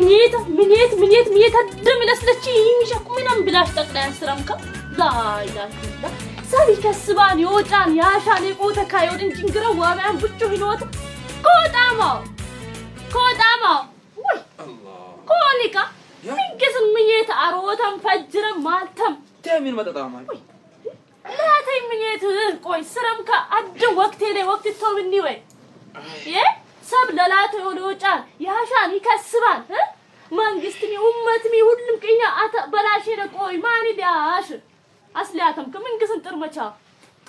منيت الدم لسلتشي يمشك منهم بلاش تقلع سرمك لا إله إلا سالي كسبان يوجان يا شاني قوتا كايودين جنجرا وابعن بچو هنوات كود عما وي الله كونيكا من كسن منيت عروتا مفجرا مالتم تامين ما تطعمي لا تاي منيت قوي سرمك أدو وقتي لي وقت التوبني وي سب للاته يولوجان يا شاني كسبان منغستني امتني ሁሉም ቀኛ አተበላሽ ነቆይ ማን ቢያሽ አስላተም ከምን ግስን ጥርመቻ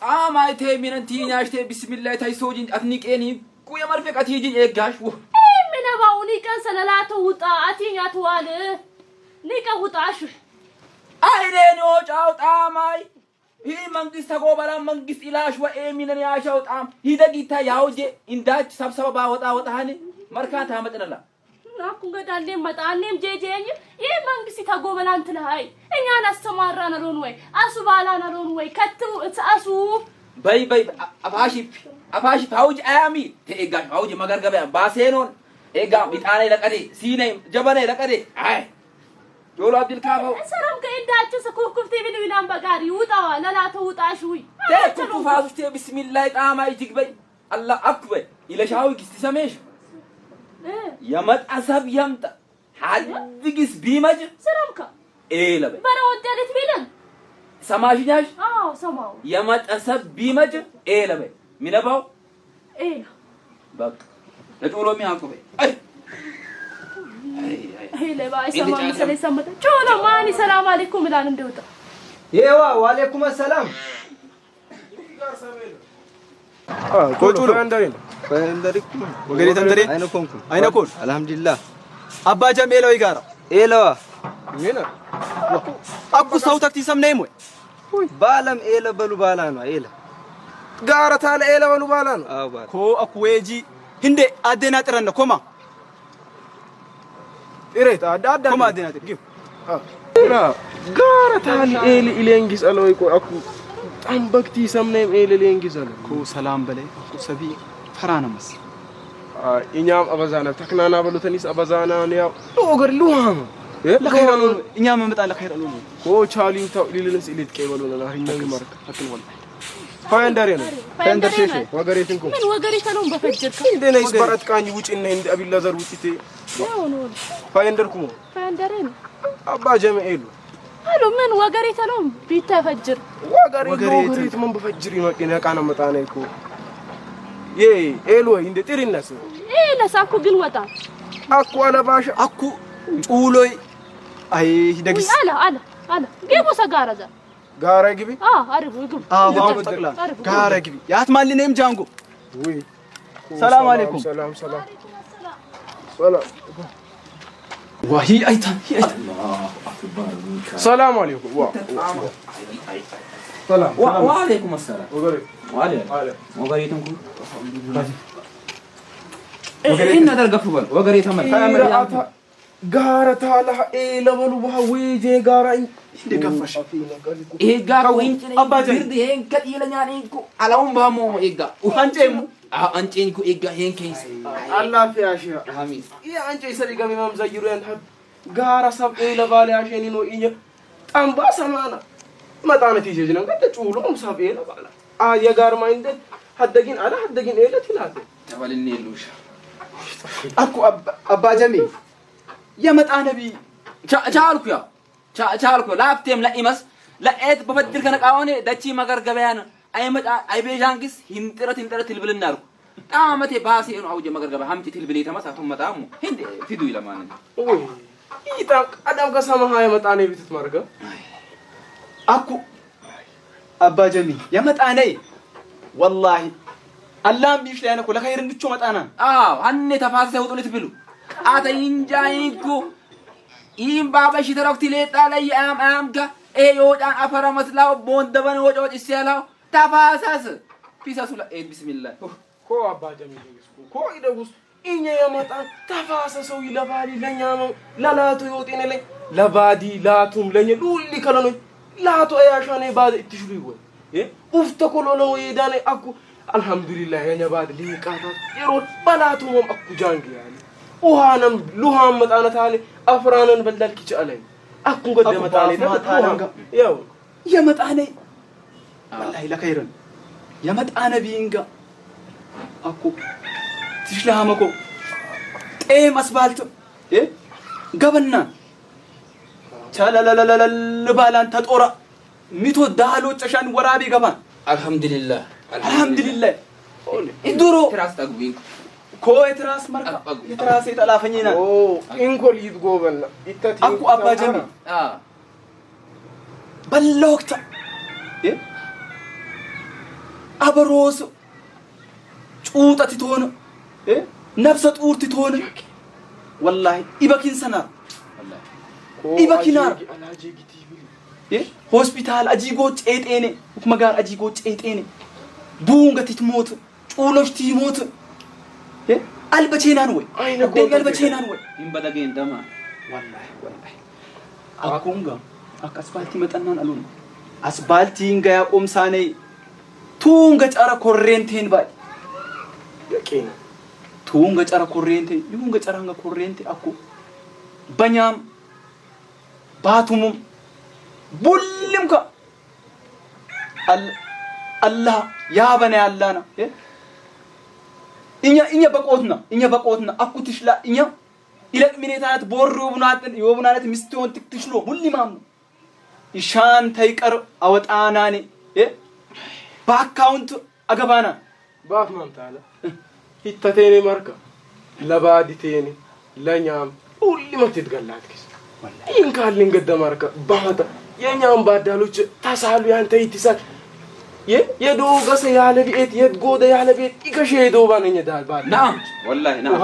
ቃማይቴ ሚነንቲኛሽቴ ቢስሚላህ ታይሶጂን አትኒቄኒ ኩየ መርፈቃት ይጂን ኤጋሽ ምንባው ኒቀን ሰለላተ ውጣ አቲኛት ዋለ ኒቀ ውጣሽ አይኔን ወጫው ጣማይ ይህ መንግስት ተጎበላ መንግስት ኢላሽ ወኤሚነን ያሻው ጣም ሂደጊታ ያውጄ እንዳች ሰብሰባ ወጣሃኒ መርካታ መጥነላ ናኩ ገዳሌ መጣኔም ጄጄኝ ይሄ መንግስት ተጎበላን ትልሃይ እኛን አስተማራና ሎን ወይ አሱባላና ሎን ወይ ከቱ እጻሱ በይ አፋሺ ታውጅ አያሚ ተኤጋሽ አውጅ መገርገበያ ባሴኖን ኤጋ ቢጣኔ ለቀዴ ሲኔ ጀበኔ ለቀዴ አይ ዶሎ አብዱል ካፋው ሰረም ከእዳች ሰኩኩፍቴ ቢሉይናም በጋሪ ውጣዋ ለላተ ውጣሽውይ ተኩኩ ፋሱቴ ቢስሚላህ ጣማይ ጅግበይ አላህ አክበር ኢለሻው ግስቲ ሰሜሽ يمطعسب يمطع حدقس بيمج سلامك لبي برا ودالت بيلن سماشناش سماو يمطعسب بيمج لبي منباو بق لتقولوا مياكوبي اي لبا سما مسلي سمت چولو ماني سلام عليكم الان اندوتا يوا وعليكم السلام كوچولو فاندريكم وغيري تندري اينكم الحمد لله ابا جميلو يغارا ايلوا مين اكو صوتك تسمنيم بالم ايلا بلو بالانو ايلا غارا تال ايلا بلو بالانو بال كو اكو ويجي هندي ادينا ترن كوما ايريت ادا كوما ادينا تجيب لا غارا تال ايلي الينجس الوي كو اكو ام بكتي سمنيم ايلي الينجس الو كو سلام بلاي كو سبي فرانمس إنيام أبزانا تكنانا بلوتنيس أبزانا نيا لوغر لوهم لخير ألون إنيام متى لخير ألون هو شالين تاو ليلنس إليت كيبلونا نهرين مارك أكل والله فاندرين فاندر شيء وغريتنكم من وغريتنهم بفجرك عندنا إسبارات كاني وش إن عند أبي لازر وشتي فاندركم فاندرين أبا جمعيلو هلو من وغريتنهم بيتفجر وغريت من بفجري ما كنا كان متانيكو إيلو هندي تريناس ناس أكو جنوتا أكو على باش أكو أولوي أي هدقس ألا جيبوا سجارة ذا غارة جبي عارفه يقول ما بتقلا غارة جبي يا تمالي نيم جانجو وي السلام عليكم سلام وهي أيتام السلام عليكم سلام وعليكم السلام وغريتكم إن درجة فبل وغريتهم غارة تالا لبلو بها ويجي غارة دكفش غارة وين أبا جرد هين كتير يعني إنكو على بامو وهنجيم أنتي إنكو هين كيس الله في أشياء آمين يا أنتي سرقة بمام زيرين حد غارة سب لبالي عشان إنه إني أمبا سمانا ما تانا تيجي جنان قد تقولوا سب لبالا يا غار ما عندك حدقين على حدقين لا تلاته تبال النيلوش أكو أبا جميل يا مت أنا بي شالكو لا أفتهم لا إمس لا إد بفدر كنك أواني دتشي مغر جبيان أي مت أي بيجانكس هنترة تلبل النار متى باسي إنه أوجي مغر جبيان هم تلبلي تماس هم متامو هند في دوي لمانه أوه إيه أدم كسامة هاي مت أنا بيتت مرجع أكو أبا جميل يا مت أنا والله اللام بيش لأنا كل خير نتشو مت أنا هني تفاصيل هو تقولي تبلو أتينجايكو إيم بابا شي تروك تليت على أم كا يوج أن أفر مسلاو بون دبن وجوج السيالاو تفاصيل في ساسولا بسم الله كو أبا جميل كو إذا بس إني يا مت تفاصيل سوي لبادي لنيامو لا تويوتين لين لبادي لا توم لين لولي كلامي لا تو أياشاني بعد تشوفي أفتكروا لو يداني أكو الحمد لله يا نبات لي كاتات يرون بلاتهم أكو جانجي يعني ውሃንም ሉሃም መጣነ ታኔ አፍራንን በልዳልክ ይቻላል አኩን ገደ መጣኔ ያው የመጣኔ ወላሂ ለኸይረን የመጣነ ቢንጋ አኩ ትሽላመኮ ጤም አስባልት ገበና ቻላላላላል ባላን ተጦራ ሚቶ ዳሎጨሻን ወራቢ ገባን አልহামዱሊላህ አልহামዱሊላህ ኢዱሮ ትራስ ጠግቢኝ ኮይ ትራስ ማርካ የትራስ የጠላፈኝና ኢንኮል ይትጎበና ይተቲ አኩ አባጀሚ በለወቅታ አበሮስ ጩጣት ትሆነ ነፍሰ ጡርት ትሆነ ወላሂ ኢበኪን ሰናር ኢበኪናር ሆስፒታል አጂጎ ጨጤኔ ሁክመጋር አጂጎ ጨጤኔ ቡንገት ትሞት ጩሎሽ ትሞት አልበቼናን ወይ አልበቼናን ወይ ይንበደገ እንደማ ወላሂ አኩንጋ አስፋልቲ መጠናን አሉን አስፋልቲ እንጋ ያቆምሳኔ ቱንገ ጫራ ኮሬንቴን ባይ የቄና ቱንገ ጫራ ኮሬንቴ ዩንገ ጫራንጋ ኮሬንቴ አኩ በኛም ባቱሙም ቡልምካ አላህ ያበነ ያላና እኛ በቆትና አኩ ትሽላ እኛ ኢለቅ ሚኔታት ቦሩ ይወብናት ሚስቶን ትክትሽሎ ሙሊማም ኢሻን ተይቀር አወጣናኔ በአካውንት አገባና ባፍ ማምታለ ሂተቴኔ ማርካ ለባዲቴኔ ለኛም ሁሉም ትትገላትክስ ኢንካልን ገደማርካ ባታ የኛም ባዳሎች ታሳሉ ያንተ ይትሳል የዶገሰ ያለ ቤት የጎደ ያለ ቤት ይከሸዶ ባነኝ ዳል ባል ናም ወላሂ ናም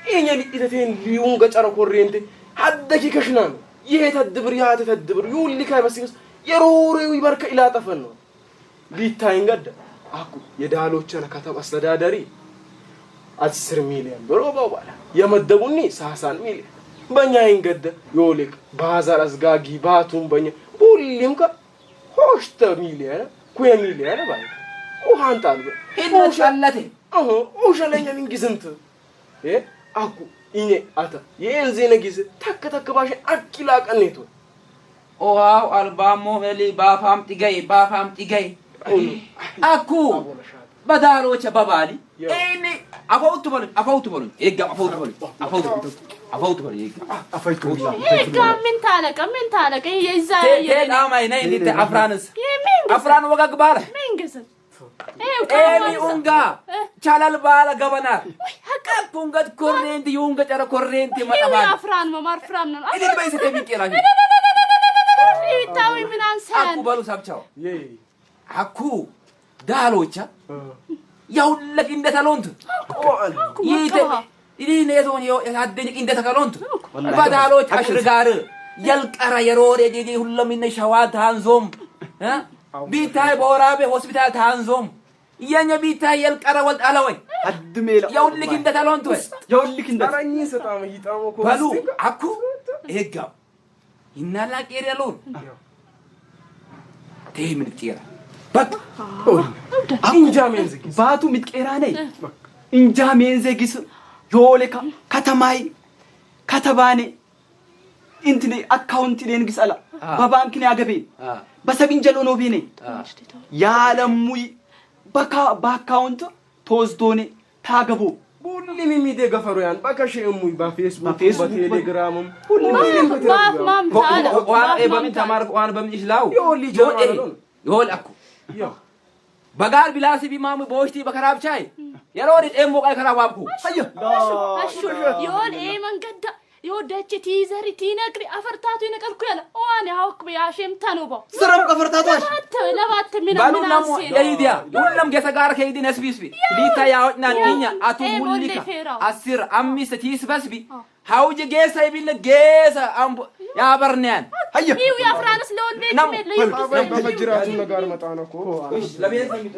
ይሄን ይተቴን ሊዩን ገጨረ ኮሬንቴ ሀደኪ ከሽና ነው ይተድብር ያተተድብር ይውልካ በስስ የሮሬው ይበርካ ኢላጠፈን ነው ቢታይን ገደ አኩ የዳሎቸነ ከተማ አስተዳዳሪ 10 ሚሊዮን ብር ባባላ የመደቡኒ 60 ሚሊዮን በእኛ ይንገደ ዮልክ ባዛር አዝጋጊ ባቱም በእኛ ሁሉም ሆሽተ ሚሊዮን ኩየ ሚሊዮን ባይ ውሃን ጣልበ ኢንሻአላህ ኦሸለኛ ምን ግዝንት አኩ ኢኔ አታ የእንዚነ ግዝ ተከተከባሽ አኪላ ቀኔቶ ኦሃው አልባሞ ሄሊ ባፋም ጥገይ አኩ በዳሎች በባሊ እኔ አፈውት በሉ ይጋ አፈውት በሉ ይጋ ምን ታለቀ የዛ የዳማይ ነይ እንት አፍራን ወጋግ ባለ ምን ግዝ ኤሚ ኡንጋ ቻላል ባለ ገበና ሀቃቱንገት ኮሬንት ዩንገ ጨረ ኮሬንት መጣባ አፍራን መማርፍራን ነው እኔ በይሰተ ሚቄራኝ ይታዊ ምን አንሳን አኩ በሉ ሰብቻው አኩ ዳሎቻ ያውለክ እንደተሎንት ይተ ኢዲ ነቶን ያደንቅ እንደተከሎንት ባዳሎች አሽርጋር የልቀራ የሮሬ ዲዲ ሁሉም እነ ሸዋት አንዞም ቢታይ በወራቤ ሆስፒታል ታንዞም የኛ ቢታይ የልቀራ ወልጥ አለወይ አድሜላ ያውልክ እንደተሎንት ወይ ያውልክ እንደ አራኝ ሰጣም ይጣሙ ኮ በሉ አኩ ይሄጋው ይናላ ቀሪያሉን ምን ትይራ በቃ እንጃሜን ዝግ ባቱ ምትቀራ ነይ እንጃሜን ዝግስ ዮሌካ ከተማይ እንትኔ አካውንት ለንግስአላ በባንክ ነው ያገቤ በሰቢንጀሎ ነው ቢኔ ያለሙይ በአካውንት ተወስዶኔ ታገቡ ሁሉም የሚደገፈሩ ያን በከሸሙይ በፌስቡክ በቴሌግራም ሁሉም ማም ታለ ዋን በምን ተማርኩ ዋን በምን ይስላው ይሆል አኩ በጋር ቢላሲ ቢማሙ ቦሽቲ በከራብቻይ የሮዲ ደሞ ቃይ ከራባብኩ አሹ ይሆል መንገዳ ይወዳች ቲዘሪ ቲነግሪ አፈርታቱ ይነቀልኩ ያለ ዋን ያውክ በያሸም ተኑቦ ስራም ከፈርታቷሽ ለባት ምን ባሉናሙ የይዲያ ሁሉም ገሰጋር ከይዲ ነስቢስቢ ሊታ ያውና ንኛ አቱ ሙሊካ 10 5 ቲስበስቢ ሀውጅ ጌሳ ይብል ጌሳ አምቦ ያበርነያን ይው ያፍራንስ ለወንዴ ጅሜት ለይብ በመጅራቱ ነገር መጣ ነው እኮ ለቤት ሰሚት